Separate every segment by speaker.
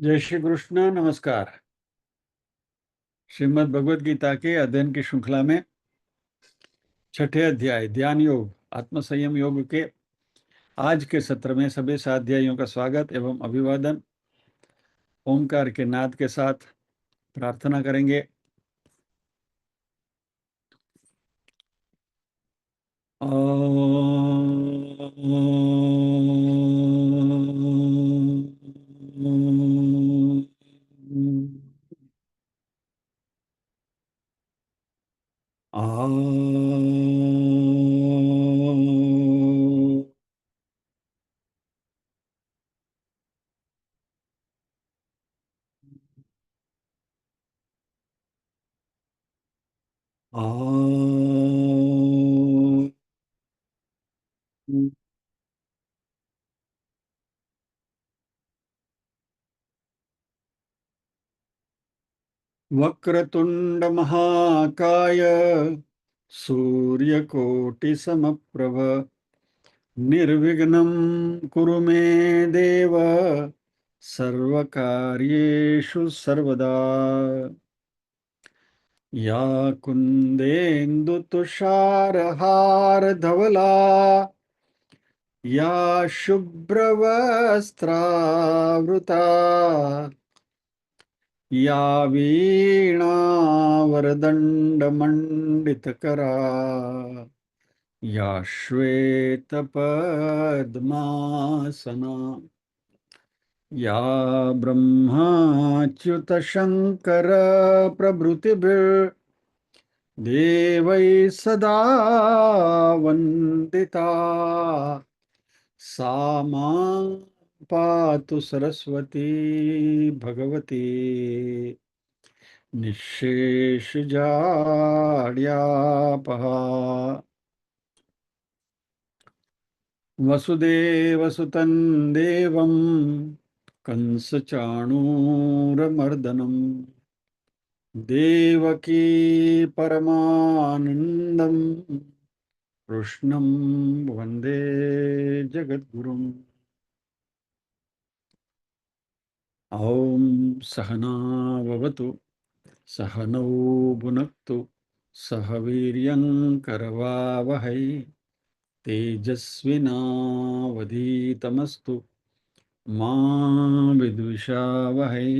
Speaker 1: जय श्री कृष्ण। नमस्कार। श्रीमद् भगवद गीता के अध्ययन की श्रृंखला में छठे अध्याय ध्यान योग आत्म संयम योग के आज के सत्र में सभी साध्यायियों का स्वागत एवं अभिवादन। ओंकार के नाद के साथ प्रार्थना करेंगे। वक्रतुंड महाकाय सूर्यकोटि समप्रभ निर्विघ्नं कुरु मे देव सर्वकार्येषु सर्वदा। या कुन्देन्दु तुषारहार धवला या शुभ्रवस्त्रावृता या वीणावरदण्डमण्डितकरा या श्वेतपद्मासना या ब्रह्माच्युतशङ्कर प्रभृतिभिर्देवैः सदा वन्दिता सा मां पातु सरस्वती भगवती निःशेषजाड्यापहा। वसुदेवसुतं देवं कंसचाणूरमर्दनं देवकी परमानन्दं कृष्णं वन्दे जगद्गुरुम्। ॐ सहना भवतु सहनौ भुनक्तु सह वीर्यं करवावहै तेजस्विनावधीतमस्तु मा विद्विषावहै।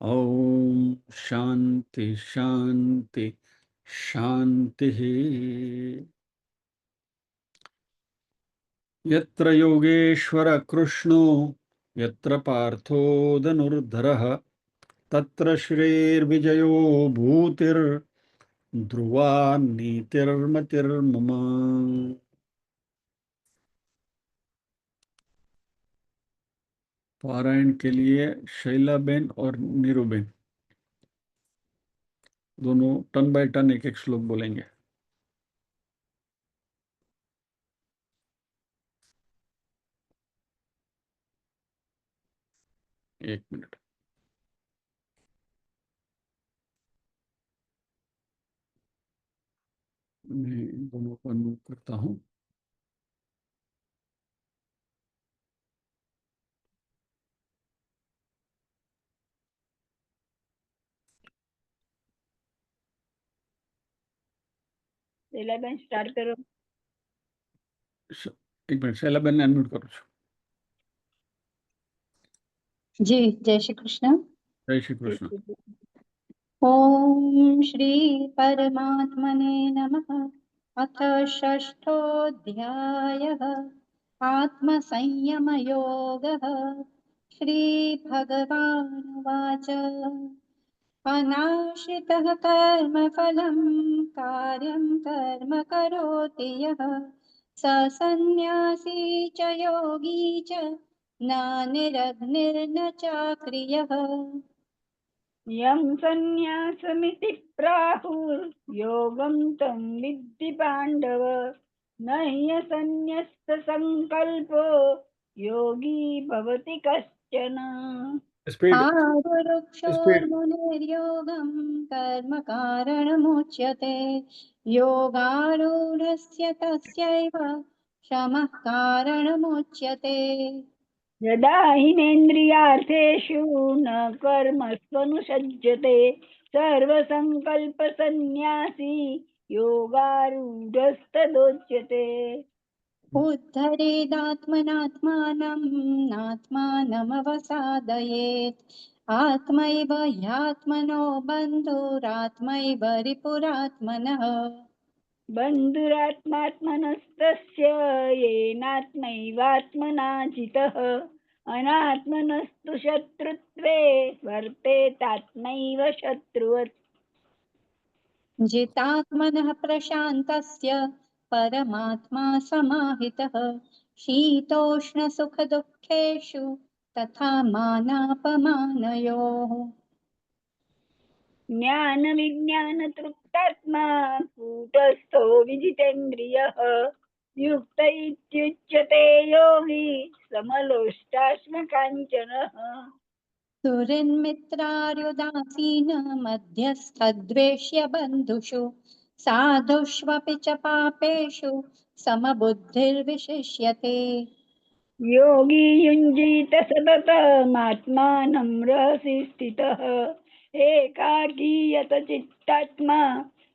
Speaker 1: ओम शांति शांति शांति। यत्र योगेश्वर कृष्णो यत्र पार्थो धनुर्धरः तत्र श्रीर्विजयो भूतिर्ध्रुवा नीतिर्मतिर्मम। पारायण के लिए शैलाबेन और नीरूबेन दोनों टर्न बाय टर्न एक एक श्लोक बोलेंगे। एक मिनट, मैं दोनों को अनम्यूट करता हूँ।
Speaker 2: स्टार्ट करो।
Speaker 1: एक मिनट, शैलाबेन ने अनम्यूट करो।
Speaker 3: जी जय श्री कृष्ण।
Speaker 1: जय श्री कृष्ण।
Speaker 3: ओम श्री परमात्मने नमः। अथ षष्ठोऽध्यायः आत्मसंयम योगः। श्री भगवानुवाच अनाश्रितः कर्मफलं कार्यं कर्म करोति यः स सन्न्यासी च योगी च न निरग्निर्न चाक्रियः।
Speaker 2: यं सन्न्यासमिति प्राहुर्योगं तं विद्धि पाण्डव। न ह्यसन्न्यस्तसङ्कल्पो योगी भवति कश्चन।
Speaker 1: Speed speed.
Speaker 3: आरुरुक्षोर्मुनिर्योगं कर्म कारणमुच्यते योगारूढस्य तस्यैव शमः कारणमुच्यते।
Speaker 2: यदा हिनेन्द्रियार्थेषु न कर्मस्वनुषज्यते सर्वसङ्कल्पसन्न्यासी योगारूढस्तदोच्यते।
Speaker 3: उद्धरेदात्मनात्मानं नात्मानमवसादयेत् आत्मैव ह्यात्मनो बन्धुरात्मैव रिपुरात्मनः
Speaker 2: बन्धुरात्मात्मनस्तस्य येनात्मैवात्मना जितः अनात्मनस्तु शत्रुत्वे वर्तेतात्मैव शत्रुवत्।
Speaker 3: जितात्मनः प्रशान्तस्य परमात्मा समाहितः शीतोष्णसुखदुःखेषु तथा मानापमानयोः
Speaker 2: ज्ञानविज्ञानतृप्तात्मा कूटस्थो विजितेन्द्रियः युक्त इत्युच्यते योगी समलोष्टाश्मकाञ्चनः।
Speaker 3: सुहृन्मित्रार्युदासीन मध्यस्थद्वेष्य बन्धुषु साधुष्वपि च पापेषु समबुद्धिर्विशिष्यते
Speaker 2: योगी युञ्जीत सततमात्मानं रहसि स्थितः एकाकीयत चित्तात्मा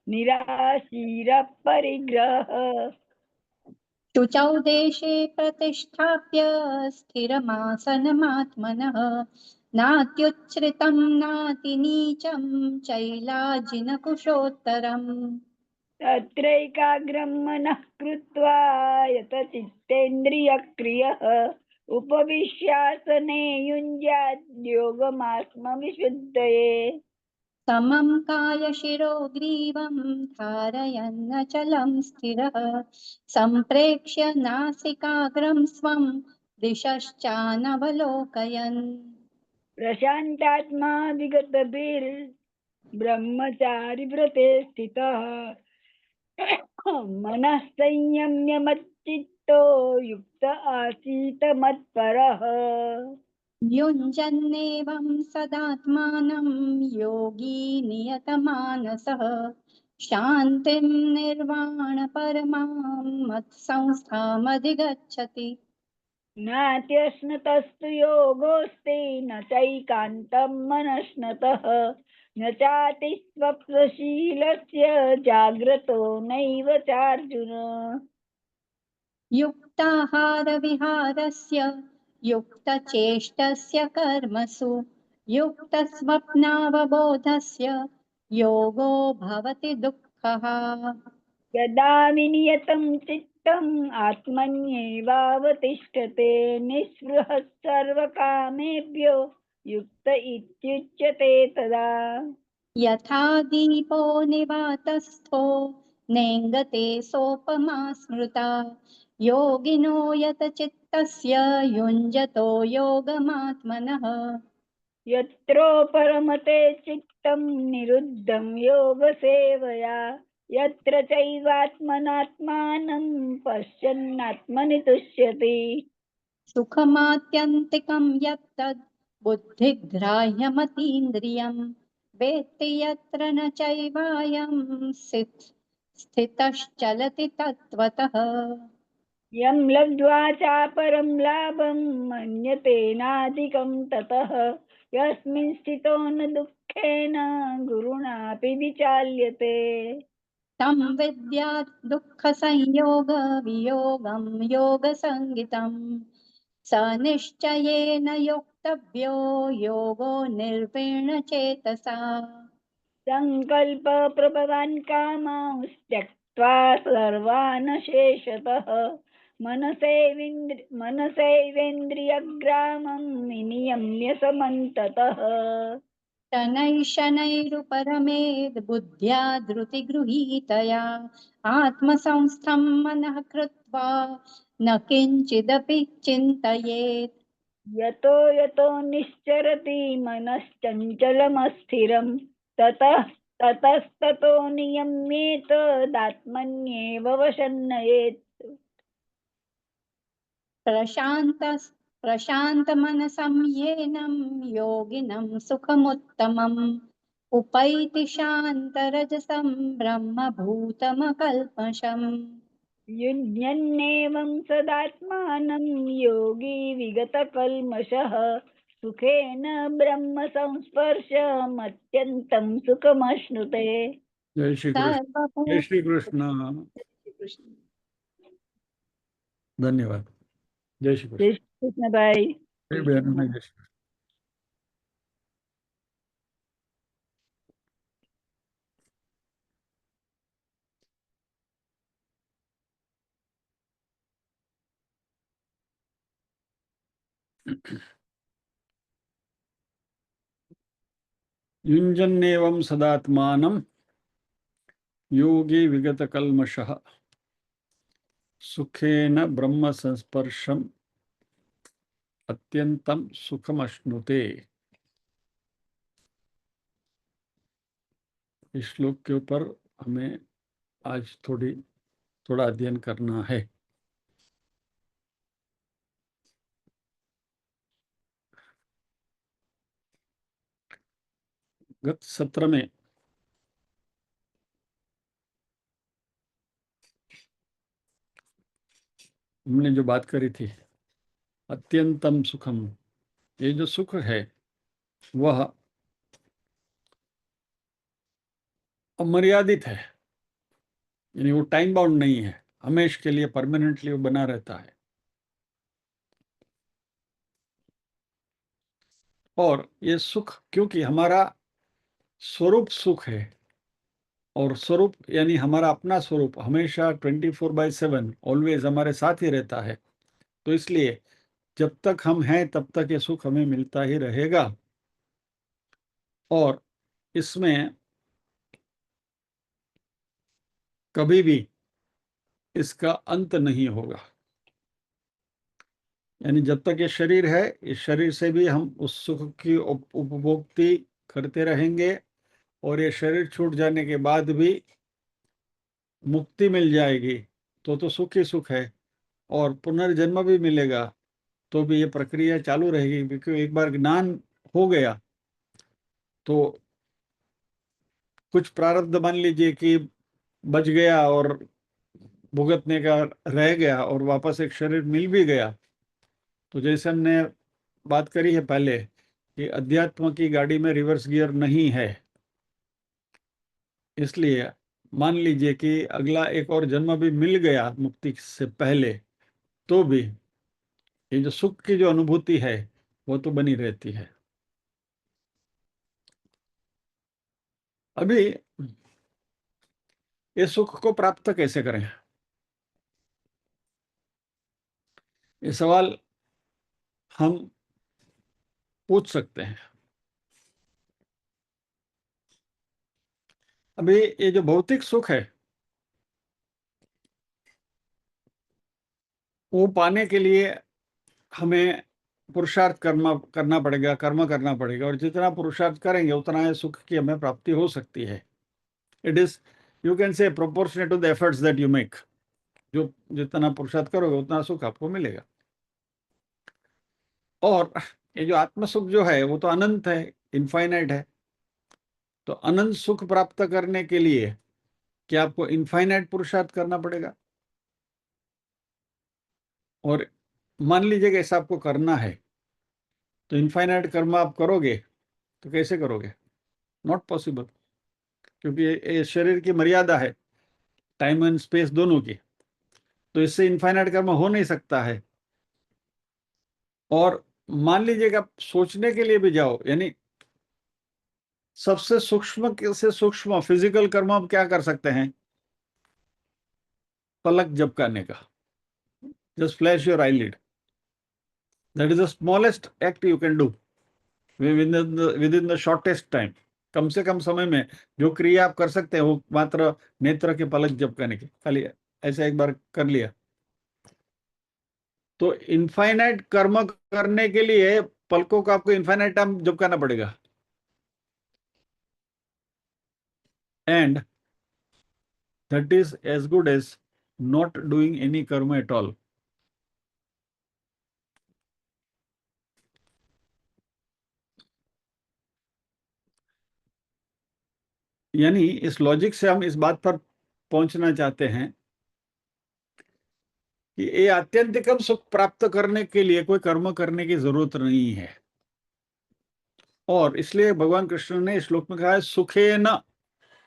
Speaker 2: निराशीरपरिग्रहः।
Speaker 3: शुचौ देशे प्रतिष्ठाप्य स्थिरमासनमात्मनः नात्युच्छ्रितं नातिनीचं चैलाजिनकुशोत्तरम्
Speaker 2: तत्रैकाग्रं मनः कृत्वा यतचित्तेन्द्रियक्रियः उपविश्यासने युञ्ज्याद् योगमात्मविशुद्धये।
Speaker 3: समं कायशिरो ग्रीवं धारयन्नचलं स्थिरः सम्प्रेक्ष्य नासिकाग्रं स्वं दिशश्चानवलोकयन्
Speaker 2: प्रशान्तात्मा विगतभिर्ब्रह्मचारिव्रते स्थितः मनः संयम्य मच्चित्तो युक्त आसीत मत्परः।
Speaker 3: युञ्जन्नेवं सदात्मानं योगी नियतमानसः शान्तिं निर्वाणपरमां मत्संस्थामधिगच्छति
Speaker 2: नात्यश्नतस्तु योगोऽस्ति न चैकान्तं मनश्नतः न चातिस्वप्नशीलस्य जाग्रतो नैव चार्जुन।
Speaker 3: युक्ताहारविहारस्य युक्तचेष्टस्य कर्मसु युक्तस्वप्नावबोधस्य योगो भवति दुःखः
Speaker 2: यदा विनियतं चित्तम् आत्मन्येवावतिष्ठते निःस्पृहः सर्वकामेभ्यो युक्त इत्युच्यते तदा।
Speaker 3: यथा दीपो निवातस्थो नेङ्गते सोपमा स्मृता योगिनो यतचित्तस्य युञ्जतो योगमात्मनः
Speaker 2: यत्रो परमते चित्तं निरुद्धं योगसेवया यत्र चैवात्मनात्मानं पश्यन्नात्मनि तुष्यति।
Speaker 3: सुखमात्यन्तिकं यत्तद् बुद्धिग्राह्यमतीन्द्रियं वेत्ति यत्र न चैवायं स्थितश्चलति तत्त्वतः
Speaker 2: यं लब्ध्वा चापरं लाभं मन्यते नाधिकं ततः यस्मिन् स्थितो न दुःखेन गुरुणापि विचाल्यते।
Speaker 3: तं विद्या दुःखसंयोगवियोगं योगसङ्गितं स निश्चयेन योक्तव्यो योगो निर्वीणचेतसा
Speaker 2: सङ्कल्पप्रभवान् कामांस्त्यक्त्वा सर्वान् शेषतः मनसैवेन्द्रियग्रामं विनियम्य समन्ततः।
Speaker 3: शनैः शनैरुपरमेद् बुद्ध्या धृतिगृहीतया आत्मसंस्थं मनः कृत्वा न किञ्चिदपि चिन्तयेत्
Speaker 2: यतो यतो निश्चरति मनश्चञ्चलमस्थिरं ततः ततस्ततो नियम्येतदात्मन्येव वशन्नयेत्।
Speaker 3: प्रशान्तमनसं येनं योगिनं सुखमुत्तमम् उपैति शान्तरजसं ब्रह्मभूतमकल्मषम्
Speaker 2: युञ्जन्नेवं सदात्मानं योगी विगतकल्मषः सुखेन ब्रह्म संस्पर्शमत्यन्तं सुखमश्नुते।
Speaker 1: जय श्री कृष्ण। जय
Speaker 3: सर्वभूत
Speaker 1: श्री कृष्ण।
Speaker 3: कृष्ण।
Speaker 1: धन्यवाद। जय श्री कृष्ण।
Speaker 2: जय श्री कृष्ण भाई।
Speaker 1: जय बहनों ने जय श्री कृष्ण। युञ्जन्नेवं सदात्मानं योगी विगतकल्मषः सुखेन ब्रह्म संस्पर्शम अत्यंतम सुखमश्नुते। इस श्लोक के ऊपर हमें आज थोड़ा अध्ययन करना है। गत सत्र में हमने जो बात करी थी, अत्यंतम सुखम, ये जो सुख है वह अमर्यादित है, यानी वो टाइम बाउंड नहीं है, हमेशा के लिए परमानेंटली वो बना रहता है। और ये सुख क्योंकि हमारा स्वरूप सुख है, और स्वरूप यानी हमारा अपना स्वरूप हमेशा 24/7 ऑलवेज हमारे साथ ही रहता है, तो इसलिए जब तक हम हैं तब तक ये सुख हमें मिलता ही रहेगा और इसमें कभी भी इसका अंत नहीं होगा। यानी जब तक ये शरीर है, इस शरीर से भी हम उस सुख की उपभोक्ति करते रहेंगे, और ये शरीर छूट जाने के बाद भी मुक्ति मिल जाएगी तो सुख ही सुख है, और पुनर्जन्म भी मिलेगा तो भी ये प्रक्रिया चालू रहेगी, क्योंकि एक बार ज्ञान हो गया तो कुछ प्रारब्ध मान लीजिए कि बच गया और भुगतने का रह गया और वापस एक शरीर मिल भी गया, तो जैसे हमने बात करी है पहले कि अध्यात्म की गाड़ी में रिवर्स गियर नहीं है, इसलिए मान लीजिए कि अगला एक और जन्म भी मिल गया मुक्ति से पहले, तो भी ये जो सुख की जो अनुभूति है वो तो बनी रहती है। अभी ये सुख को प्राप्त कैसे करें, ये सवाल हम पूछ सकते हैं। अभी ये जो भौतिक सुख है वो पाने के लिए हमें पुरुषार्थ करना पड़ेगा, कर्म करना पड़ेगा, और जितना पुरुषार्थ करेंगे उतना ही सुख की हमें प्राप्ति हो सकती है। It is, you can say, proportionate to the efforts that you make. जो जितना पुरुषार्थ करोगे उतना सुख आपको मिलेगा। और ये जो आत्म सुख जो है वो तो अनंत है, इनफाइनाइट है। तो अनंत सुख प्राप्त करने के लिए क्या आपको इनफाइनाइट पुरुषार्थ करना पड़ेगा? और मान लीजिए कि ऐसा आपको करना है, तो इनफाइनाइट कर्म आप करोगे तो कैसे करोगे? नॉट पॉसिबल, क्योंकि ये शरीर की मर्यादा है, टाइम एंड स्पेस दोनों की, तो इससे इनफाइनाइट कर्म हो नहीं सकता है। और मान लीजिए कि आप सोचने के लिए भी जाओ, यानी सबसे सूक्ष्म से सूक्ष्म फिजिकल कर्म आप क्या कर सकते हैं? पलक झपकाने का, just flash your eyelid, that is the smallest act you can do within the shortest time. कम से कम समय में जो क्रिया आप कर सकते हैं वो मात्र नेत्र के पलक झपकाने की, खाली ऐसा एक बार कर लिया। तो इनफाइनाइट कर्म करने के लिए पलकों को आपको इनफाइनाइट टाइम झपकाना पड़ेगा, and that is as good as not doing any karma at all. यानी इस लॉजिक से हम इस बात पर पहुंचना चाहते हैं कि ये आत्यंतिकम सुख प्राप्त करने के लिए कोई कर्म करने की जरूरत नहीं है। और इसलिए भगवान कृष्ण ने श्लोक में कहा है सुखेन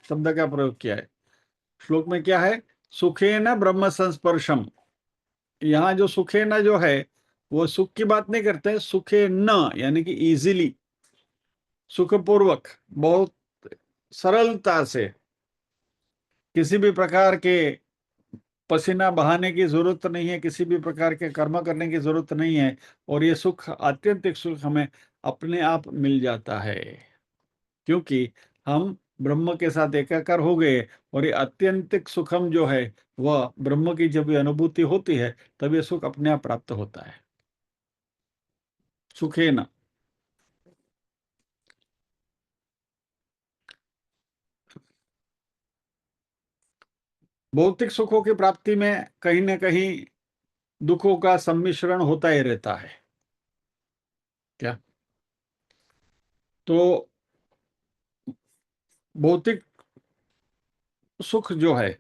Speaker 1: शब्द का प्रयोग किया है। श्लोक में क्या है? सुखेन ब्रह्म संस्पर्शम। यहाँ जो सुखेन जो है वो सुख की बात नहीं करते हैं, सुखे न यानी कि इजीली, सुखपूर्वक, बहुत सरलता से, किसी भी प्रकार के पसीना बहाने की जरूरत नहीं है, किसी भी प्रकार के कर्म करने की जरूरत नहीं है, और ये सुख, आत्यंतिक सुख हमें अपने आप मिल जाता है, क्योंकि हम ब्रह्म के साथ एकाकार हो गए। और ये आत्यंतिक सुखम जो है वह ब्रह्म की जब ये अनुभूति होती है तब ये सुख अपने आप प्राप्त होता है। सुखे न। भौतिक सुखों की प्राप्ति में कहीं ना कहीं दुखों का सम्मिश्रण होता ही रहता है। क्या? तो भौतिक सुख जो है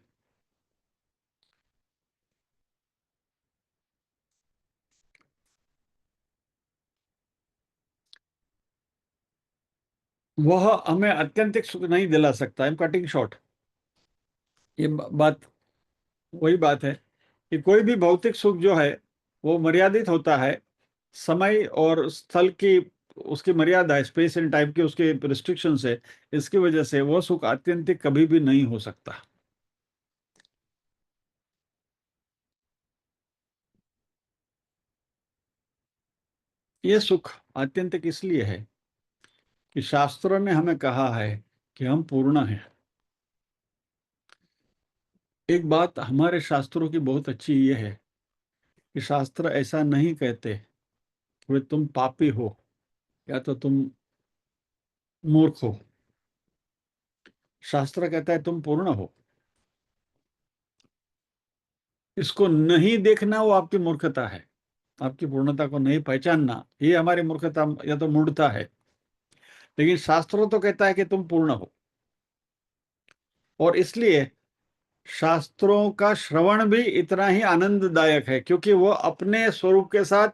Speaker 1: वह हमें आत्यंतिक सुख नहीं दिला सकता। I am cutting short. ये बात वही बात है कि कोई भी भौतिक सुख जो है वो मर्यादित होता है, समय और स्थल की उसकी मर्यादा है, स्पेस एंड टाइम की उसके रिस्ट्रिक्शन है। इसकी वजह से वो सुख आत्यंतिक कभी भी नहीं हो सकता। ये सुख आत्यंतिक इसलिए है कि शास्त्रों ने हमें कहा है कि हम पूर्ण हैं। एक बात हमारे शास्त्रों की बहुत अच्छी ये है कि शास्त्र ऐसा नहीं कहते कि तुम पापी हो या तो तुम मूर्ख हो। शास्त्र कहता है तुम पूर्ण हो। इसको नहीं देखना वो आपकी मूर्खता है। आपकी पूर्णता को नहीं पहचानना ये हमारी मूर्खता या तो मूढ़ता है। लेकिन शास्त्रों तो कहता है कि तुम पूर्ण हो। और इसलिए शास्त्रों का श्रवण भी इतना ही आनंददायक है, क्योंकि वो अपने स्वरूप के साथ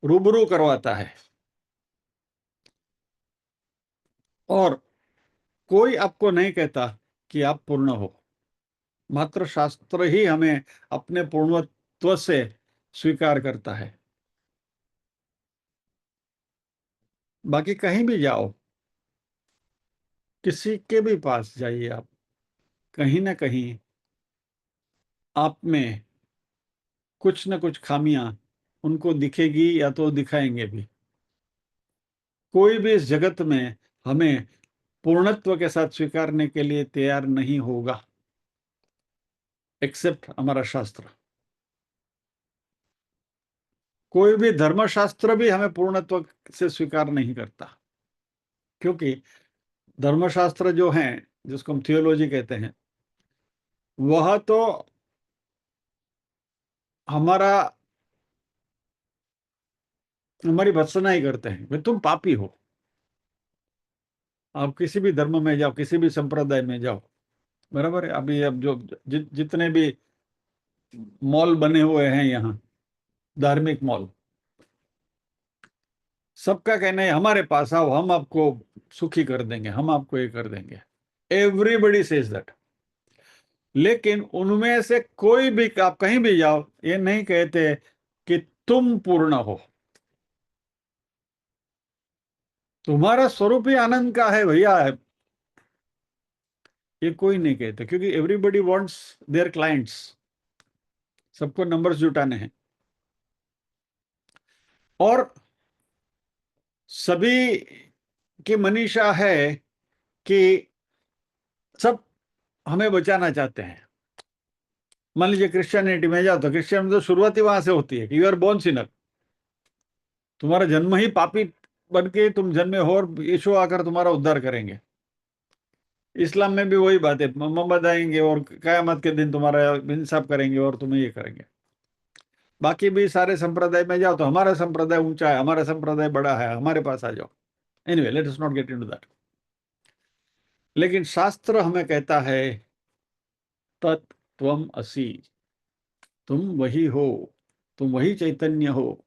Speaker 1: रूबरू करवाता है। और कोई आपको नहीं कहता कि आप पूर्ण हो। मात्र शास्त्र ही हमें अपने पूर्णत्व से स्वीकार करता है। बाकी कहीं भी जाओ, किसी के भी पास जाइए आप, कहीं ना कहीं आप में कुछ न कुछ खामियां उनको दिखेगी या तो दिखाएंगे भी। कोई भी इस जगत में हमें पूर्णत्व के साथ स्वीकारने के लिए तैयार नहीं होगा, एक्सेप्ट हमारा शास्त्र। कोई भी धर्मशास्त्र भी हमें पूर्णत्व से स्वीकार नहीं करता, क्योंकि धर्मशास्त्र जो हैं, जिसको हम थियोलॉजी कहते हैं, वह तो हमारा हमारी भर्त्सना ही करते हैं भाई तुम पापी हो। आप किसी भी धर्म में जाओ, किसी भी संप्रदाय में जाओ, बराबर है। अभी अब जो जितने भी मॉल बने हुए हैं यहाँ, धार्मिक मॉल, सबका कहना है हमारे पास आओ, हम आपको सुखी कर देंगे, हम आपको ये कर देंगे। Everybody says that. लेकिन उनमें से कोई भी, आप कहीं भी जाओ, ये नहीं कहते कि तुम पूर्ण हो। तुम्हारा स्वरूप ही आनंद का है भैया, ये कोई नहीं कहते, क्योंकि एवरीबडी वांट्स देयर क्लाइंट्स। सबको नंबर्स जुटाने हैं। और सभी की मनीषा है कि सब हमें बचाना चाहते हैं। मान लीजिए क्रिश्चियनिटी में जाओ तो क्रिश्चियन में तो शुरुआत ही वहां से होती है कि यू आर बोर्न सिनर। तुम्हारा जन्म ही पापी बन के तुम जन्मे हो और यीशु आकर तुम्हारा उद्धार करेंगे। इस्लाम में भी वही बात है, मोहम्मद आएंगे और कयामत के दिन तुम्हारा इंसाफ करेंगे और तुम्हें ये करेंगे। बाकी भी सारे संप्रदाय में जाओ तो हमारा संप्रदाय ऊंचा है, हमारा संप्रदाय बड़ा है, हमारे पास आ जाओ। Anyway, let us not get into that. लेकिन शास्त्र हमें कहता है तत्त्वम असि। तुम वही हो, तुम वही चैतन्य हो।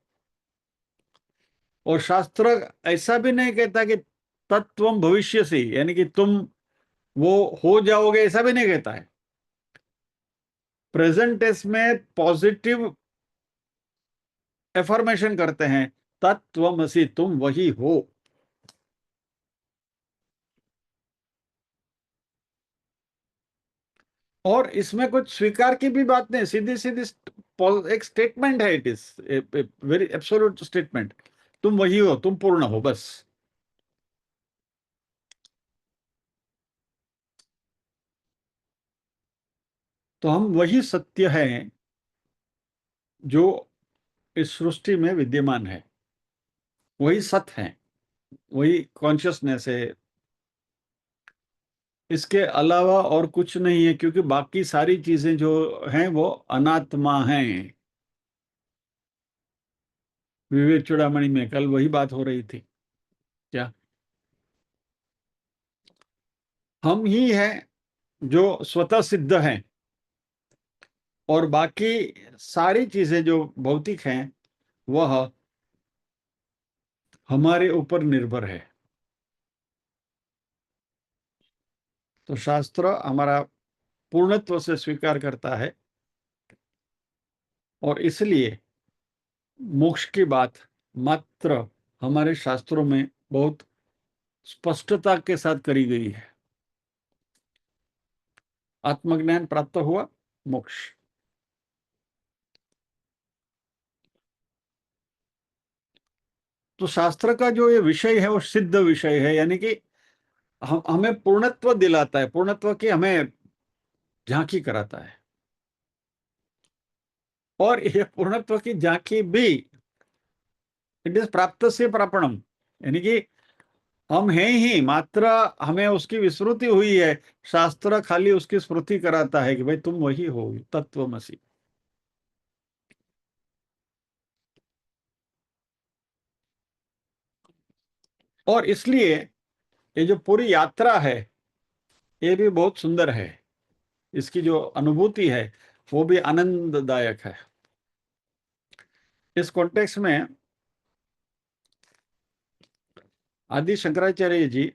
Speaker 1: और शास्त्र ऐसा भी नहीं कहता कि तत्वम भविष्यसि, यानी कि तुम वो हो जाओगे, ऐसा भी नहीं कहता है। प्रेजेंट टेंस में पॉजिटिव एफर्मेशन करते हैं, तत्वमसि, तुम वही हो। और इसमें कुछ स्वीकार की भी बात नहीं, सीधी सीधी एक स्टेटमेंट है। It is very absolute statement. तुम वही हो, तुम पूर्ण हो, बस। तो हम वही सत्य हैं जो इस सृष्टि में विद्यमान है, वही सत्य है, वही कॉन्शियसनेस है। इसके अलावा और कुछ नहीं है, क्योंकि बाकी सारी चीजें जो हैं वो अनात्मा हैं। विवेक चूड़ामणि में कल वही बात हो रही थी। क्या हम ही हैं जो स्वतः सिद्ध हैं, और बाकी सारी चीजें जो भौतिक हैं वह हमारे ऊपर निर्भर है। तो शास्त्र हमारा पूर्णत्व से स्वीकार करता है, और इसलिए मोक्ष की बात मात्र हमारे शास्त्रों में बहुत स्पष्टता के साथ करी गई है। आत्मज्ञान प्राप्त हुआ, मोक्ष। तो शास्त्र का जो ये विषय है वो सिद्ध विषय है, यानी कि हमें पूर्णत्व दिलाता है, पूर्णत्व की हमें झांकी कराता है। और ये पूर्णत्व की झांकी भी इट इज प्राप्त से प्रापणम, यानी कि हम हैं ही, मात्र हमें उसकी विस्मृति हुई है। शास्त्र खाली उसकी स्मृति कराता है कि भाई तुम वही हो, तत्वमसि। और इसलिए ये जो पूरी यात्रा है ये भी बहुत सुंदर है। इसकी जो अनुभूति है वो भी आनंददायक है। इस कॉन्टेक्स्ट में आदि शंकराचार्य जी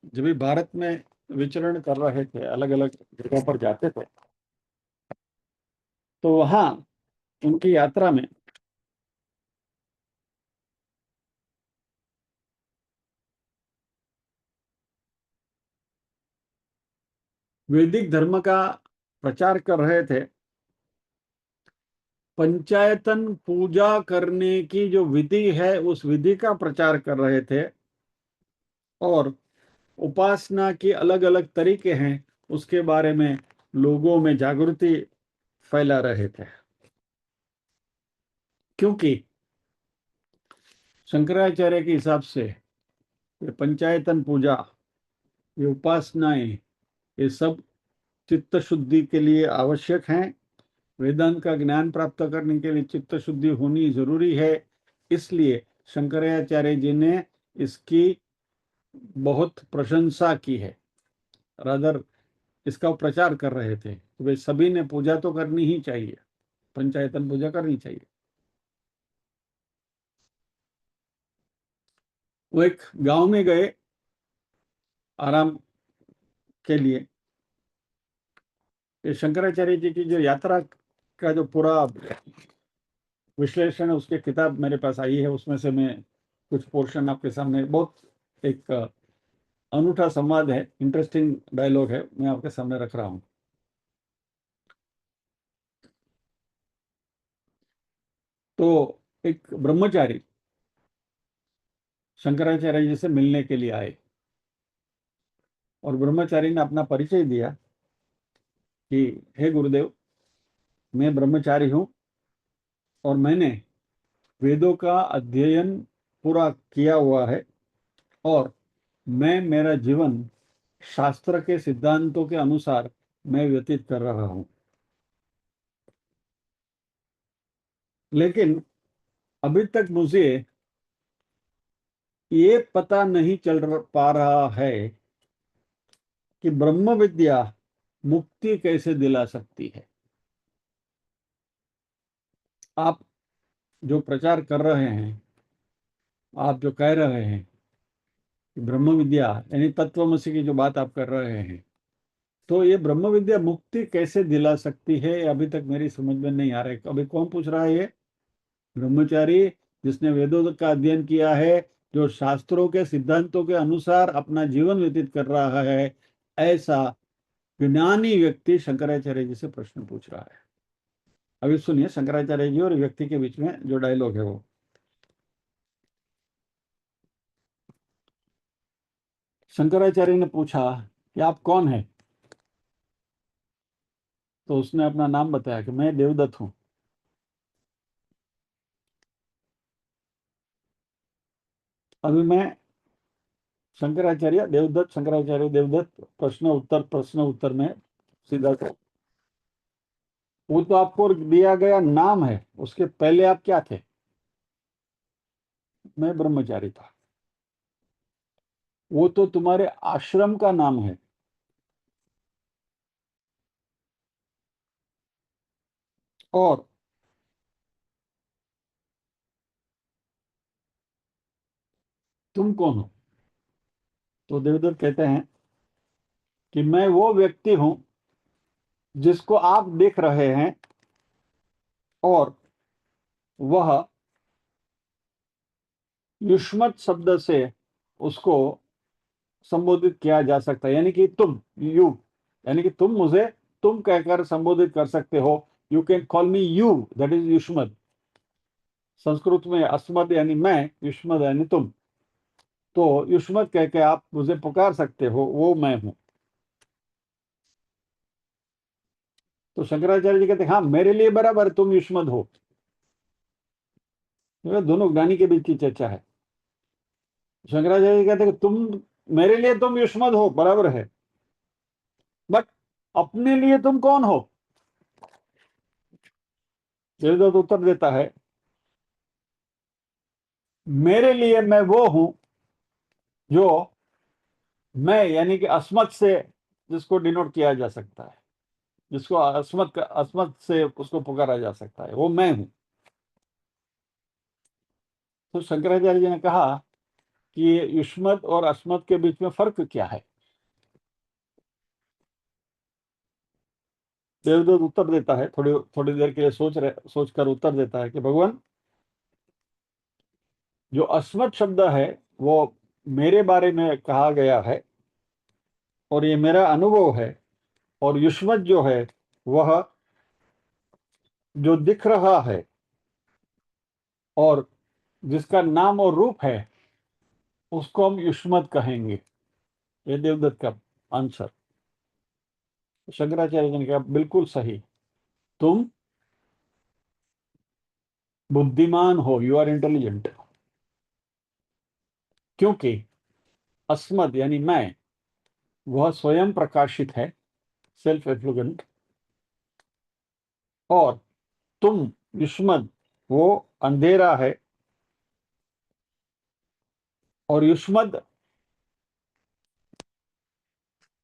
Speaker 1: जब भी भारत में विचरण कर रहे थे, अलग अलग जगहों पर जाते थे, तो वहां उनकी यात्रा में वैदिक धर्म का प्रचार कर रहे थे। पंचायतन पूजा करने की जो विधि है उस विधि का प्रचार कर रहे थे, और उपासना के अलग अलग तरीके हैं उसके बारे में लोगों में जागृति फैला रहे थे। क्योंकि शंकराचार्य के हिसाब से ये पंचायतन पूजा, ये उपासनाएं, ये सब चित्त शुद्धि के लिए आवश्यक हैं। वेदांत का ज्ञान प्राप्त करने के लिए चित्त शुद्धि होनी जरूरी है। इसलिए शंकराचार्य जी ने इसकी बहुत प्रशंसा की है। रादर इसका प्रचार कर रहे थे कि भाई सभी ने पूजा तो करनी ही चाहिए, पंचायतन पूजा करनी चाहिए। वो एक गांव में गए आराम के लिए। ये शंकराचार्य जी की जो यात्रा का जो पूरा विश्लेषण है उसकी किताब मेरे पास आई है, उसमें से मैं कुछ पोर्शन आपके सामने, बहुत एक अनूठा संवाद है, इंटरेस्टिंग डायलॉग है, मैं आपके सामने रख रहा हूं। तो एक ब्रह्मचारी शंकराचार्य जी से मिलने के लिए आए, और ब्रह्मचारी ने अपना परिचय दिया कि हे गुरुदेव, मैं ब्रह्मचारी हूं और मैंने वेदों का अध्ययन पूरा किया हुआ है, और मैं मेरा जीवन शास्त्र के सिद्धांतों के अनुसार मैं व्यतीत कर रहा हूं। लेकिन अभी तक मुझे ये पता नहीं पा रहा है कि ब्रह्म विद्या मुक्ति कैसे दिला सकती है। आप जो प्रचार कर रहे हैं, आप जो कह रहे हैं कि ब्रह्म विद्या यानी तत्वमसि की जो बात आप कर रहे हैं, तो ये ब्रह्म विद्या मुक्ति कैसे दिला सकती है, ये अभी तक मेरी समझ में नहीं आ रहा है। अभी कौन पूछ रहा है? ये ब्रह्मचारी जिसने वेदों का अध्ययन किया है, जो शास्त्रों के सिद्धांतों के अनुसार अपना जीवन व्यतीत कर रहा है, ऐसा ज्ञानी व्यक्ति शंकराचार्य जी से प्रश्न पूछ रहा है। अभी सुनिए शंकराचार्य जी और व्यक्ति के बीच में जो डायलॉग है वो। शंकराचार्य ने पूछा कि आप कौन हैं? तो उसने अपना नाम बताया कि मैं देवदत्त हूं। अभी मैं शंकराचार्य देवदत्त प्रश्न उत्तर में सीधा से, वो तो आपको दिया गया नाम है, उसके पहले आप क्या थे? मैं ब्रह्मचारी था। वो तो तुम्हारे आश्रम का नाम है। और तुम कौन हो? तो देवदत्त कहते हैं कि मैं वो व्यक्ति हूं जिसको आप देख रहे हैं, और वह युष्मत शब्द से उसको संबोधित किया जा सकता है, यानी कि तुम, यू, यानी कि तुम मुझे तुम कहकर संबोधित कर सकते हो। You can call me you, that is युष्मद। संस्कृत में अस्मद यानी मैं, युष्मद यानी तुम। तो युष्मद कह के आप मुझे पुकार सकते हो, वो मैं हूं। तो शंकराचार्य जी कहते हैं हाँ, मेरे लिए बराबर तुम युष्मद हो। तो दोनों ज्ञानी के बीच की चर्चा है। शंकराचार्य जी कहते हैं कि तुम, मेरे लिए तुम युष्मद हो, बराबर है, बट अपने लिए तुम कौन हो? देवदत्त उत्तर देता है, मेरे लिए मैं वो हूं जो मैं, यानी कि अस्मत् से जिसको डिनोट किया जा सकता है, जिसको अस्मत् से उसको पुकारा जा सकता है, वो मैं हूं। तो शंकराचार्य जी ने कहा कि युष्मत् और अस्मत् के बीच में फर्क क्या है? देवदत्त उत्तर देता है, थोड़ी थोड़ी देर के लिए सोचकर उत्तर देता है कि भगवान, जो अस्मत् शब्द है वो मेरे बारे में कहा गया है और ये मेरा अनुभव है, और युष्मत जो है वह जो दिख रहा है और जिसका नाम और रूप है, उसको हम युष्मत कहेंगे। ये देवदत्त का आंसर। शंकराचार्य जी ने कहा बिल्कुल सही, तुम बुद्धिमान हो, यू आर इंटेलिजेंट, क्योंकि अस्मद यानी मैं, वह स्वयं प्रकाशित है, सेल्फ एफ्लुगेंट, और तुम युष्मद, वो अंधेरा है। और युष्मद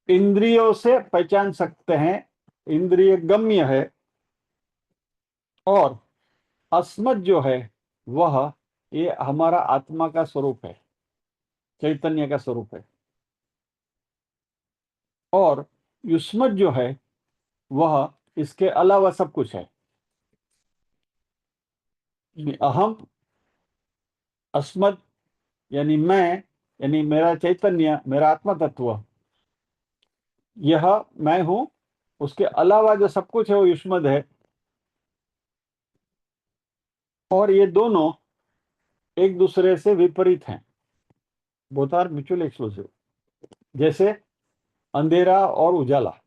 Speaker 1: इंद्रियों से पहचान सकते हैं, इंद्रिय गम्य है, और अस्मत् जो है वह ये हमारा आत्मा का स्वरूप है, चैतन्य का स्वरूप है। और युष्मत जो है वह इसके अलावा सब कुछ है। अहम, अस्मत् यानी मैं, यानी मेरा चैतन्य, मेरा आत्मा तत्व, यह मैं हूं। उसके अलावा जो सब कुछ है वो युष्मद है। और ये दोनों एक दूसरे से विपरीत हैं, बोथ आर म्यूचुअल एक्सक्लूसिव, जैसे अंधेरा और उजाला।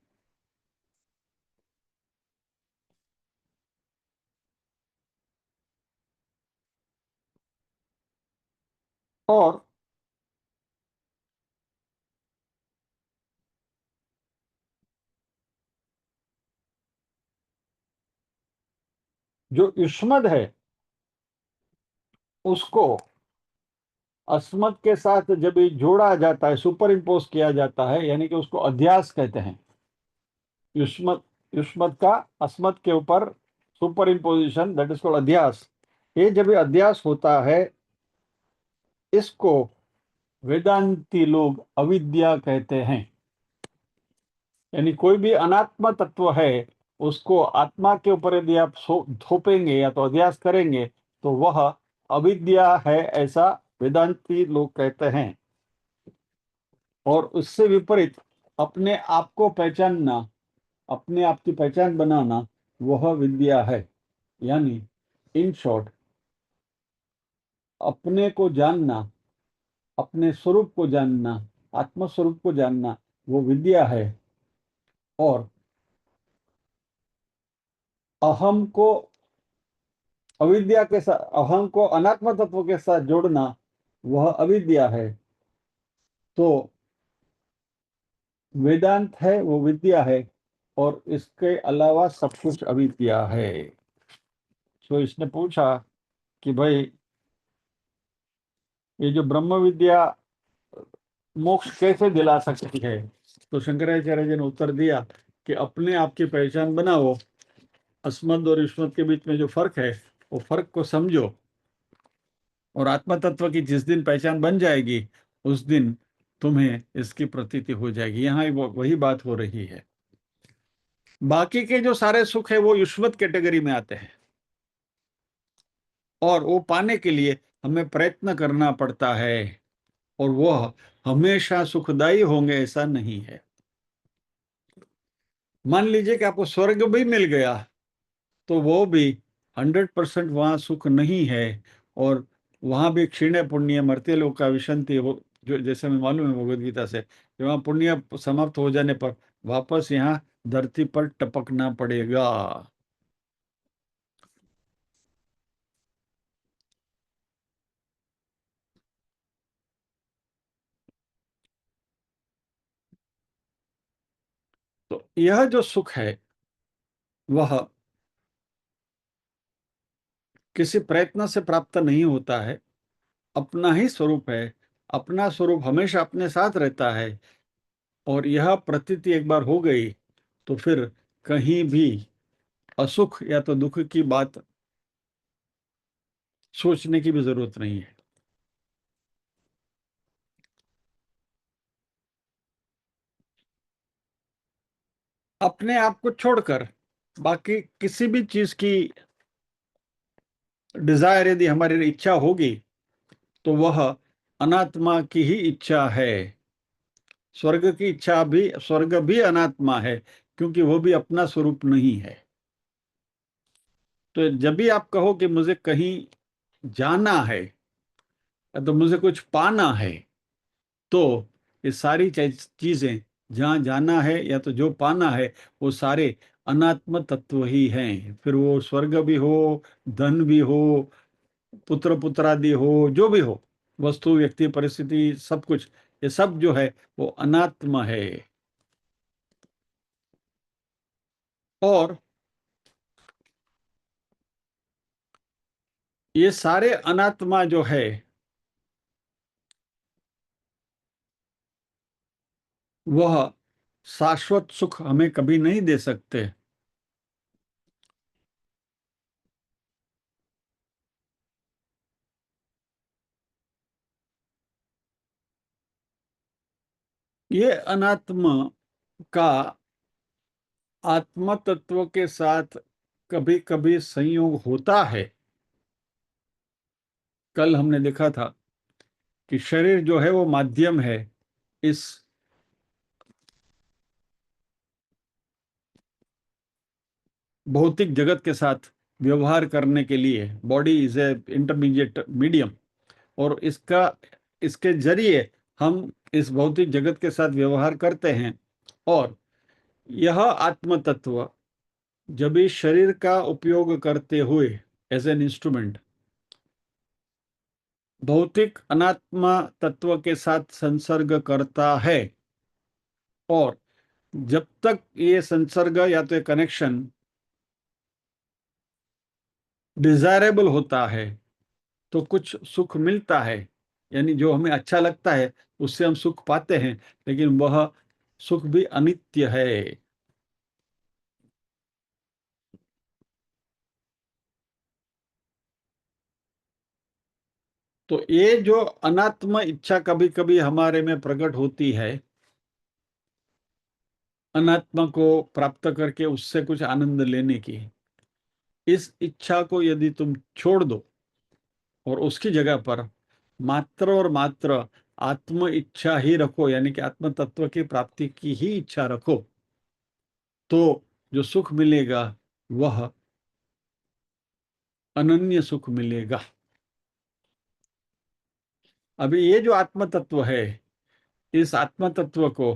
Speaker 1: और जो युष्मद है उसको अस्मत् के साथ जब ये जोड़ा जाता है, सुपर इम्पोज किया जाता है, यानी कि उसको अध्यास कहते हैं। युष्मत युष्मत का अस्मत् के ऊपर super imposition, that is called अध्यास। ये जब ये अध्यास होता है, इसको वेदांती लोग अविद्या कहते हैं। यानी कोई भी अनात्मा तत्व है, उसको आत्मा के ऊपर यदि आप थोपेंगे या तो अध्यास करेंगे, तो वह अविद्या है, ऐसा वेदांती लोग कहते हैं। और उससे विपरीत अपने आप को पहचानना, अपने आप की पहचान बनाना, वह विद्या है। यानी इन शॉर्ट, अपने को जानना, अपने स्वरूप को जानना, आत्म स्वरूप को जानना, वो विद्या है। और अहम को अविद्या के साथ, अहम को अनात्म तत्व के साथ जोड़ना, वह अविद्या है। तो वेदांत है वो विद्या है, और इसके अलावा सब कुछ अविद्या है। तो इसने पूछा कि भाई, ये जो ब्रह्म विद्या मोक्ष कैसे दिला सकती है? तो शंकराचार्य जी ने उत्तर दिया कि अपने आप की पहचान बनाओ, अस्मद और युष्मद के बीच में जो फर्क है, वो फर्क को समझो, और आत्म तत्व की जिस दिन पहचान बन जाएगी, उस दिन तुम्हें इसकी प्रतीति हो जाएगी। यहाँ वही बात हो रही है। बाकी के जो सारे सुख है वो युष्मत कैटेगरी में आते हैं, और वो पाने के लिए हमें प्रयत्न करना पड़ता है, और वह हमेशा सुखदायी होंगे ऐसा नहीं है। मान लीजिए कि आपको स्वर्ग भी मिल गया, तो वो भी 100% वहाँ सुख नहीं है, और वहाँ भी क्षीण पुण्य मर्त्य लोक का विशंति, वो जो जैसे हमें मालूम है भगवद गीता से, कि वहाँ पुण्य समाप्त हो जाने पर वापस यहाँ धरती पर टपकना पड़ेगा। तो यह जो सुख है, वह किसी प्रयत्न से प्राप्त नहीं होता है, अपना ही स्वरूप है। अपना स्वरूप हमेशा अपने साथ रहता है, और यह प्रतीति एक बार हो गई, तो फिर कहीं भी असुख या तो दुख की बात सोचने की भी जरूरत नहीं है। अपने आप को छोड़कर बाकी किसी भी चीज की डिजायर यदि हमारी इच्छा होगी, तो वह अनात्मा की ही इच्छा है। स्वर्ग की इच्छा भी, स्वर्ग भी अनात्मा है, क्योंकि वो भी अपना स्वरूप नहीं है। तो जब भी आप कहो कि मुझे कहीं जाना है या तो मुझे कुछ पाना है, तो ये सारी चीजें, जहाँ जाना है या तो जो पाना है, वो सारे अनात्म तत्व ही हैं। फिर वो स्वर्ग भी हो, धन भी हो, पुत्र पुत्रादि हो, जो भी हो, वस्तु व्यक्ति परिस्थिति सब कुछ, ये सब जो है वो अनात्म है। और ये सारे अनात्मा जो है, वह शाश्वत सुख हमें कभी नहीं दे सकते। ये अनात्मा का आत्म तत्व के साथ कभी कभी संयोग होता है। कल हमने देखा था कि शरीर जो है वो माध्यम है इस भौतिक जगत के साथ व्यवहार करने के लिए। Body is A intermediate medium, और इसके जरिए हम इस भौतिक जगत के साथ व्यवहार करते हैं। और यह आत्म तत्व जब इस शरीर का उपयोग करते हुए एज एन इंस्ट्रूमेंट भौतिक अनात्मा तत्व के साथ संसर्ग करता है, और जब तक ये संसर्ग या तो कनेक्शन डिजायरेबल होता है, तो कुछ सुख मिलता है, यानी जो हमें अच्छा लगता है उससे हम सुख पाते हैं, लेकिन वह सुख भी अनित्य है। तो ये जो अनात्म इच्छा कभी कभी हमारे में प्रकट होती है, अनात्मा को प्राप्त करके उससे कुछ आनंद लेने की, इस इच्छा को यदि तुम छोड़ दो और उसकी जगह पर मात्र और मात्र आत्म इच्छा ही रखो, यानी कि आत्म तत्व की प्राप्ति की ही इच्छा रखो, तो जो सुख मिलेगा वह अनन्य सुख मिलेगा। अभी ये जो आत्म तत्व है, इस आत्म तत्व को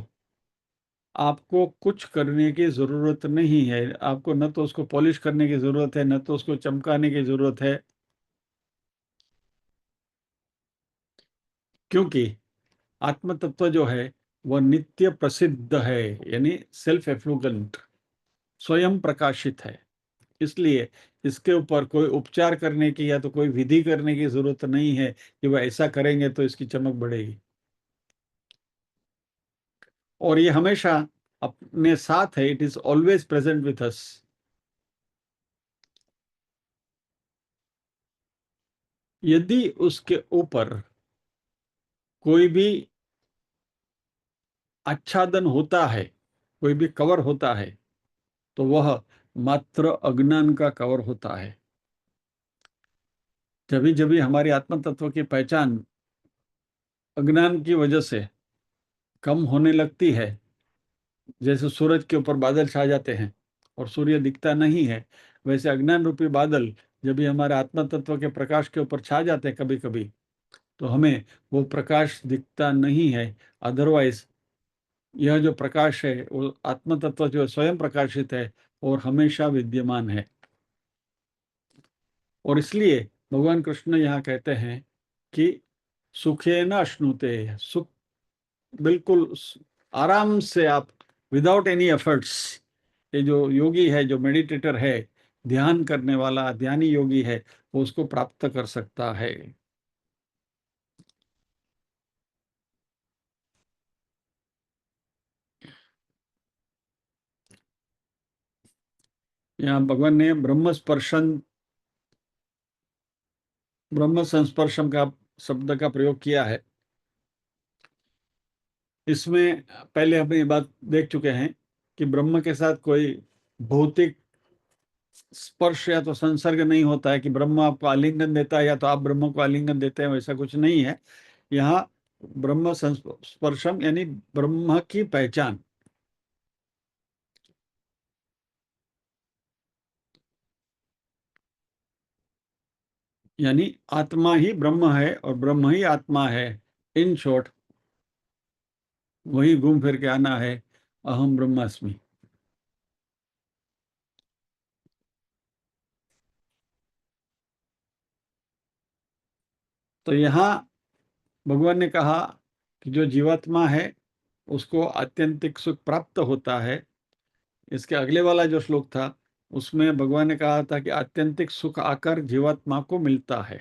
Speaker 1: आपको कुछ करने की जरूरत नहीं है। आपको न तो उसको पॉलिश करने की जरूरत है, न तो उसको चमकाने की जरूरत है, क्योंकि आत्म तत्व जो है वह नित्य प्रसिद्ध है, यानी सेल्फ एफ्लुगेंट, स्वयं प्रकाशित है। इसलिए इसके ऊपर कोई उपचार करने की या तो कोई विधि करने की जरूरत नहीं है कि वह ऐसा करेंगे तो इसकी चमक बढ़ेगी। और ये हमेशा अपने साथ है, it is always present with us. यदि उसके ऊपर कोई भी आच्छादन होता है, कोई भी कवर होता है, तो वह मात्र अज्ञान का कवर होता है। जब जब हमारी आत्म तत्व की पहचान अज्ञान की वजह से कम होने लगती है, जैसे सूरज के ऊपर बादल छा जाते हैं और सूर्य दिखता नहीं है, वैसे अज्ञान रूपी बादल जब भी हमारे आत्म तत्व के प्रकाश के ऊपर छा जाते हैं कभी कभी, तो हमें वो प्रकाश दिखता नहीं है। अदरवाइज यह जो प्रकाश है वो आत्म तत्व जो स्वयं प्रकाशित है और हमेशा विद्यमान है। और इसलिए भगवान कृष्ण यहाँ कहते हैं कि सुखे न अश्नुते, सुख बिल्कुल आराम से आप, विदाउट एनी एफर्ट्स, ये जो योगी है, जो मेडिटेटर है, ध्यान करने वाला ध्यानी योगी है, वो उसको प्राप्त कर सकता है। यहाँ भगवान ने ब्रह्म संस्पर्शम का शब्द का प्रयोग किया है। इसमें पहले हम ये बात देख चुके हैं कि ब्रह्म के साथ कोई भौतिक स्पर्श या तो संसर्ग नहीं होता है कि ब्रह्म आपको आलिंगन देता है या तो आप ब्रह्म को आलिंगन देते हैं, वैसा कुछ नहीं है। यहाँ ब्रह्म संस्पर्शम यानी ब्रह्म की पहचान, यानी आत्मा ही ब्रह्म है और ब्रह्म ही आत्मा है। इन शॉर्ट वही घूम फिर के आना है, अहम ब्रह्मास्मि। तो यहाँ भगवान ने कहा कि जो जीवात्मा है उसको आत्यंतिक सुख प्राप्त होता है। इसके अगले वाला जो श्लोक था उसमें भगवान ने कहा था कि आत्यंतिक सुख आकर जीवात्मा को मिलता है,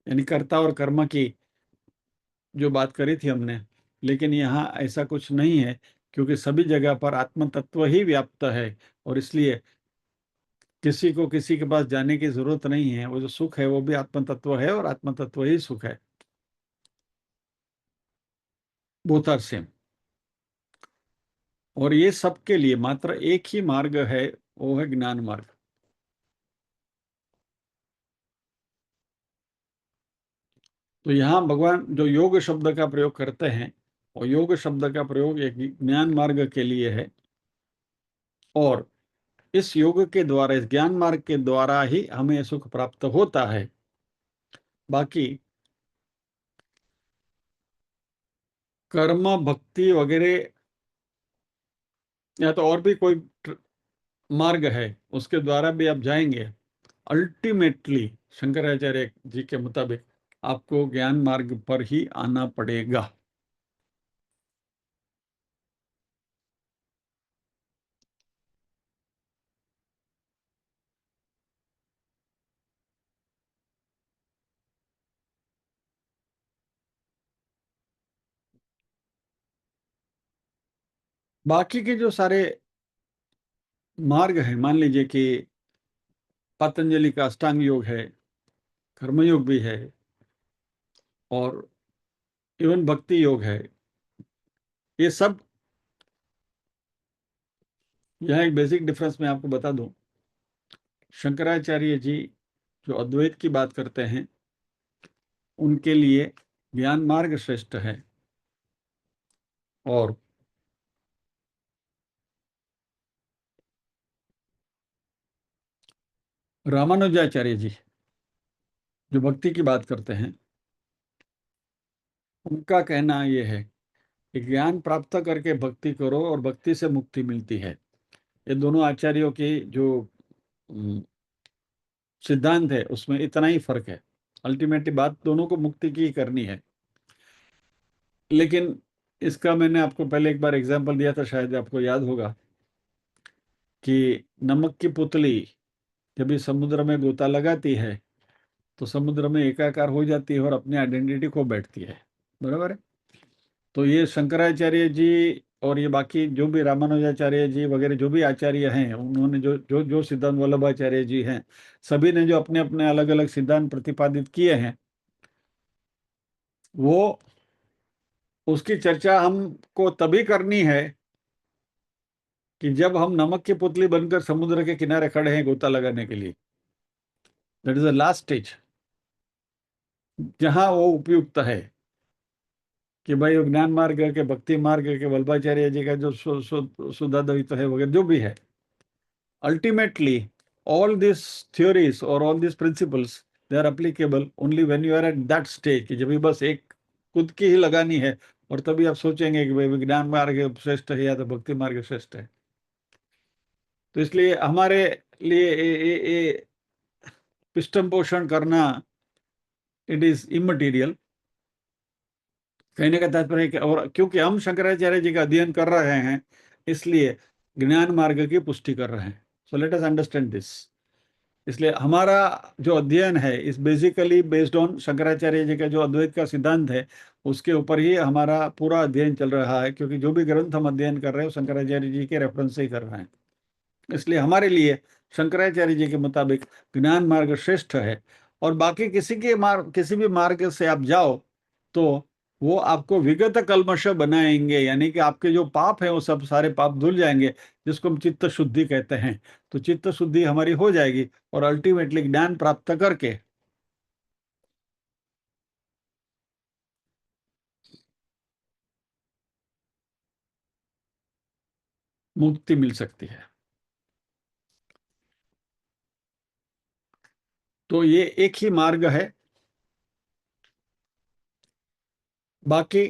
Speaker 1: यानी कर्ता और कर्म की जो बात करी थी हमने। लेकिन यहाँ ऐसा कुछ नहीं है, क्योंकि सभी जगह पर आत्म तत्व ही व्याप्त है और इसलिए किसी को किसी के पास जाने की जरूरत नहीं है। वो जो सुख है वो भी आत्म तत्व है और आत्म तत्व ही सुख है। Both are same. और ये सबके लिए मात्र एक ही मार्ग है, वो है ज्ञान मार्ग। तो यहाँ भगवान जो योग शब्द का प्रयोग करते हैं, और योग शब्द का प्रयोग एक ज्ञान मार्ग के लिए है। और इस योग के द्वारा, इस ज्ञान मार्ग के द्वारा ही हमें सुख प्राप्त होता है। बाकी कर्म भक्ति वगैरह या तो और भी कोई मार्ग है उसके द्वारा भी आप जाएंगे, अल्टीमेटली शंकराचार्य जी के मुताबिक आपको ज्ञान मार्ग पर ही आना पड़ेगा। बाकी के जो सारे मार्ग हैं, मान लीजिए कि पतंजलि का अष्टांग योग है, कर्मयोग भी है, और इवन भक्ति योग है, ये सब। यहाँ एक बेसिक डिफरेंस मैं आपको बता दूं, शंकराचार्य जी जो अद्वैत की बात करते हैं उनके लिए ज्ञान मार्ग श्रेष्ठ है, और रामानुजाचार्य जी जो भक्ति की बात करते हैं उनका कहना यह है कि ज्ञान प्राप्त करके भक्ति करो और भक्ति से मुक्ति मिलती है। ये दोनों आचार्यों की जो सिद्धांत है उसमें इतना ही फर्क है। अल्टीमेटली बात दोनों को मुक्ति की करनी है। लेकिन इसका मैंने आपको पहले एक बार एग्जाम्पल दिया था, शायद आपको याद होगा, कि नमक की पुतली जब इस समुद्र में गोता लगाती है तो समुद्र में एकाकार हो जाती है और अपनी आइडेंटिटी खो बैठती है, बराबर है। तो ये शंकराचार्य जी और ये बाकी जो भी रामानुजाचार्य जी वगैरह जो भी आचार्य हैं, उन्होंने जो जो जो सिद्धांत वल्लभाचार्य जी हैं, सभी ने जो अपने अपने अलग अलग सिद्धांत प्रतिपादित किए हैं, वो उसकी चर्चा हमको तभी करनी है कि जब हम नमक की पुतली बनकर समुद्र के किनारे खड़े हैं गोता लगाने के लिए। That is the last stage जहां वो उपयुक्त है कि भाई वो ज्ञान मार्ग के, भक्ति मार्ग के, वल्लभाचार्य जी का जो शुद्धाद्वैत है वगैरह जो भी है, ultimately all these theories or all these principles they are applicable only when you are at that stage कि जब भी बस एक खुद की ही लगानी है और तभी आप सोचेंगे कि भाई विज्ञान मार्ग श्रेष्ठ है या तो भक्ति मार्ग श्रेष्ठ है। तो इसलिए हमारे लिए ये पिष्टम पोषण करना इट इज इमटेरियल। कहने का तात्पर्य कि और क्योंकि हम शंकराचार्य जी का अध्ययन कर रहे हैं इसलिए ज्ञान मार्ग की पुष्टि कर रहे हैं। So let us understand this. इसलिए हमारा जो अध्ययन है इस basically based on Shankaracharya ji का जो अद्वैत का सिद्धांत है उसके ऊपर ही हमारा पूरा अध्ययन चल रहा है, क्योंकि जो भी ग्रंथ हम अध्ययन कर रहे हैं वो शंकराचार्य जी के रेफरेंस से ही कर रहे हैं। इसलिए हमारे लिए शंकराचार्य जी के मुताबिक ज्ञान मार्ग श्रेष्ठ है। और बाकी किसी भी मार्ग से आप जाओ तो वो आपको विगत कल्मश बनाएंगे, यानी कि आपके जो पाप है वो सब सारे पाप धुल जाएंगे, जिसको हम चित्त शुद्धि कहते हैं। तो चित्त शुद्धि हमारी हो जाएगी और अल्टीमेटली ज्ञान प्राप्त करके मुक्ति मिल सकती है। तो ये एक ही मार्ग है। बाकी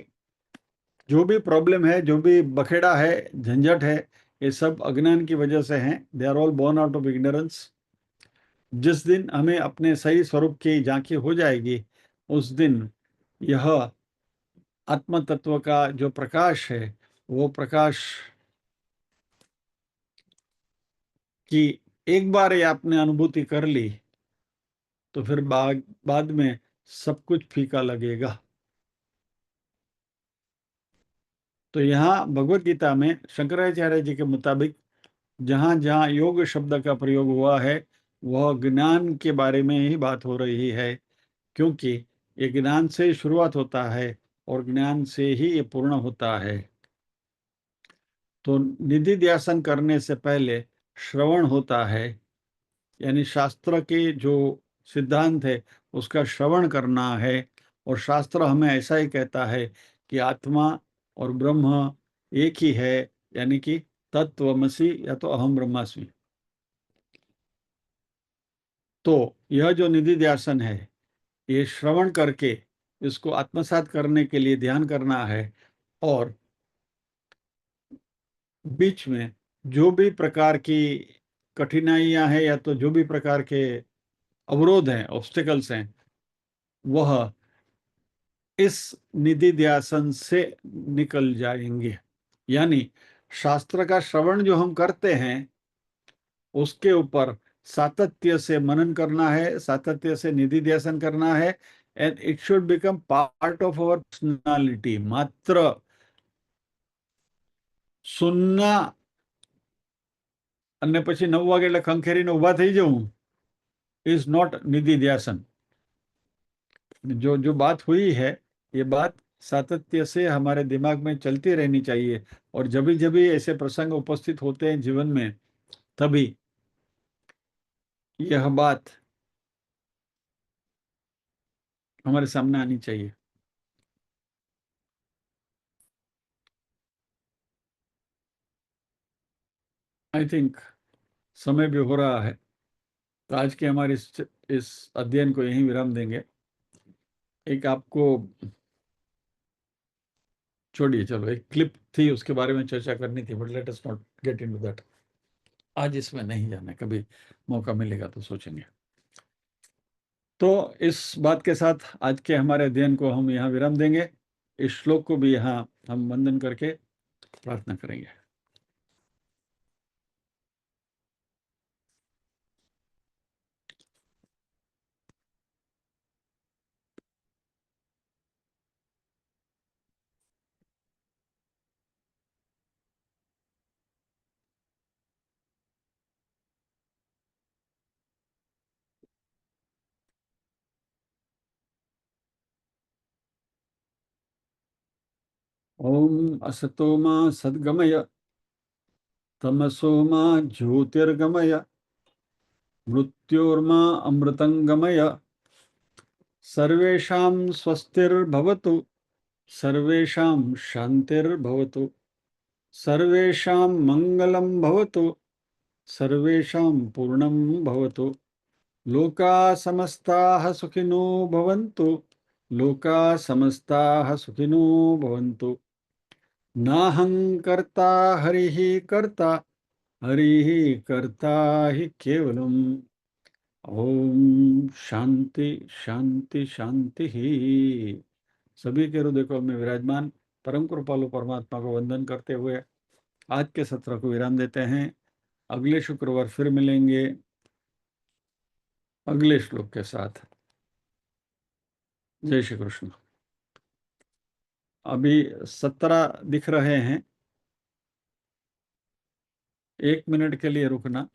Speaker 1: जो भी प्रॉब्लम है, जो भी बखेड़ा है, झंझट है, ये सब अज्ञान की वजह से हैं। They are all born out of ignorance. जिस दिन हमें अपने सही स्वरूप की झांकी हो जाएगी उस दिन यह आत्म तत्व का जो प्रकाश है वो प्रकाश की एक बार ये आपने अनुभूति कर ली तो फिर बाद में सब कुछ फीका लगेगा। तो यहाँ भगवत गीता में शंकराचार्य जी के मुताबिक जहाँ जहाँ योग शब्द का प्रयोग हुआ है वह ज्ञान के बारे में ही बात हो रही है, क्योंकि ये ज्ञान से ही शुरुआत होता है और ज्ञान से ही ये पूर्ण होता है। तो निधि ध्यासन करने से पहले श्रवण होता है, यानी शास्त्र के जो सिद्धांत है उसका श्रवण करना है। और शास्त्र हमें ऐसा ही कहता है कि आत्मा और ब्रह्म एक ही है, यानी कि तत्वमसि या तो अहम ब्रह्मास्मि। तो यह जो निधि ध्यासन है ये श्रवण करके इसको आत्मसात करने के लिए ध्यान करना है। और बीच में जो भी प्रकार की कठिनाइयां हैं या तो जो भी प्रकार के अवरोध हैं, ऑब्स्टिकल्स हैं, वह इस निधि ध्यासन से निकल जाएंगे। यानी शास्त्र का श्रवण जो हम करते हैं उसके ऊपर सातत्य से मनन करना है, सातत्य से निधि ध्यासन करना है, and it should become part of our personality. मात्र सुनना અને પછી 9 વાગે એટલે ખંખેરીને ઊભા થઈ જવું ઇઝ નોટ નિધિ ધ્યાસન. जो जो बात हुई है, ये बात सातत्य से हमारे दिमाग में चलती रहनी चाहिए। और जब भी ऐसे प्रसंग उपस्थित होते हैं जीवन में, तभी यह बात हमारे सामने आनी चाहिए। आई थिंक समय भी हो रहा है, तो आज के हमारे इस अध्ययन को यहीं विराम देंगे। एक आपको छोड़िए, चलो एक क्लिप थी उसके बारे में चर्चा करनी थी, but let us not get into that. आज इसमें नहीं जाना, कभी मौका मिलेगा तो सोचेंगे। तो इस बात के साथ आज के हमारे अध्ययन को हम यहाँ विराम देंगे। इस श्लोक को भी यहाँ हम वंदन करके प्रार्थना करेंगे। ओम असतो मा सद्गमय, तमसो मा ज्योतिर्गमय, मृत्योर्मा अमृतंगमय। सर्वेषां स्वस्तिर्भवतु, सर्वेषां शान्तिर्भवतु, सर्वेषां मंगलं भवतु, सर्वेषां पूर्णं भवतु। लोका समस्ताः सुखिनो भवन्तु, लोका समस्ताः सुखिनो भवन्तु। नाहं कर्ता हरिः कर्ता, हरिः कर्ता हि केवलम्। ओम शांति शांति शांति ही। सभी के हृदय में विराजमान परम कृपालु परमात्मा को वंदन करते हुए आज के सत्र को विराम देते हैं। अगले शुक्रवार फिर मिलेंगे अगले श्लोक के साथ। जय श्री कृष्ण। अभी 17 दिख रहे हैं, 1 मिनट के लिए रुकना।